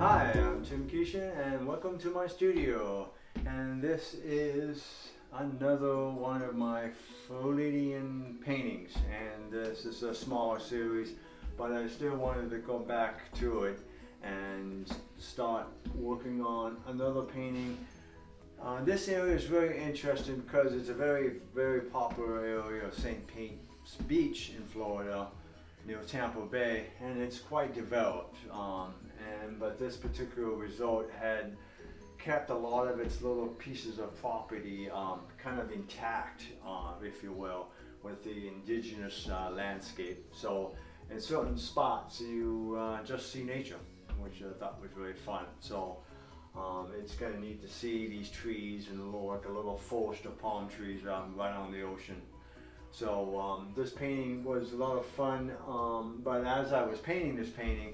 Hi, I'm Tim Keishan and welcome to my studio. And this is another one of my Floridian paintings. And this is a smaller series, but I still wanted to go back to it and start working on another painting. This area is very interesting because it's a very popular area of St. Pete's Beach in Florida, near Tampa Bay, and it's quite developed. But this particular resort had kept a lot of its little pieces of property kind of intact, if you will, with the indigenous landscape. So in certain spots you just see nature, which I thought was really fun. So it's kind of neat to see these trees and like a little forest of palm trees right on the ocean. So this painting was a lot of fun, but as I was painting this painting,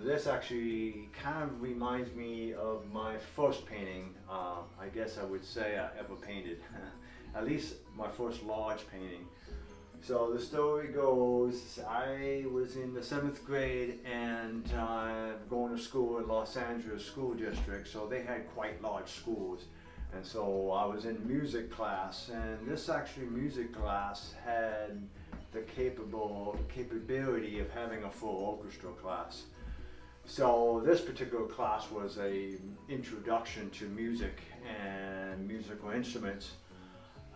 this actually kind of reminds me of my first painting, I guess I would say I ever painted, at least my first large painting. So the story goes, I was in the 7th grade and going to school in Los Angeles School District, so they had quite large schools. And so I was in music class, and this actually music class had the capability of having a full orchestra class. So this particular class was a introduction to music and musical instruments.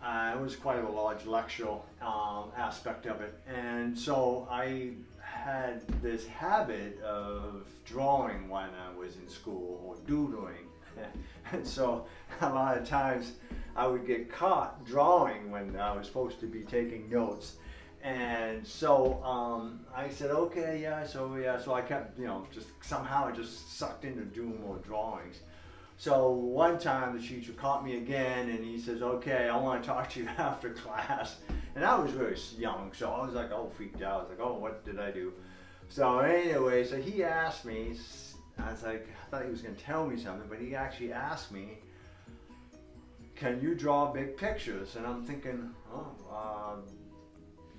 It was quite a large lecture aspect of it, and so I had this habit of drawing when I was in school, or doodling. And so a lot of times I would get caught drawing when I was supposed to be taking notes. And so I said, okay, so I kept, just somehow I just sucked into doing more drawings. So one time the teacher caught me again and he says, okay, I want to talk to you after class. And I was really young, so I was like, all freaked out. I was like, oh, what did I do? So anyway, so he asked me, I was like, I thought he was going to tell me something, but he actually asked me, can you draw big pictures? And I'm thinking,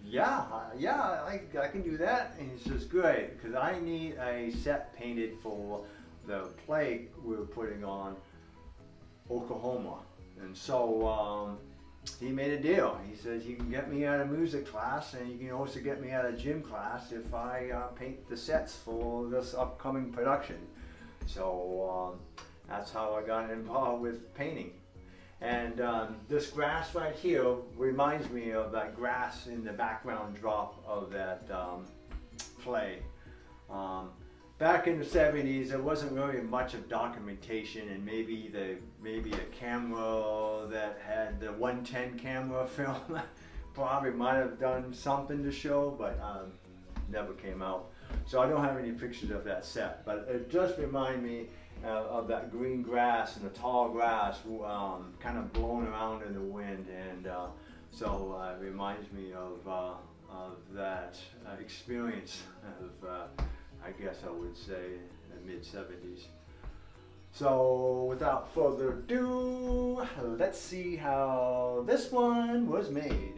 yeah, I can do that. And he says, great, because I need a set painted for the play we were putting on Oklahoma. And so he made a deal. He says, you can get me out of music class and you can also get me out of gym class if I paint the sets for this upcoming production. So that's how I got involved with painting. And this grass right here reminds me of that grass in the background drop of that play. Back in the 70s, there wasn't really much of documentation, and maybe a camera that had the 110 camera film probably might have done something to show, but never came out. So I don't have any pictures of that set, but it just reminds me of that green grass and the tall grass kind of blowing around in the wind, and so it reminds me of that experience of I guess I would say the mid-70s. So without further ado, let's see how this one was made.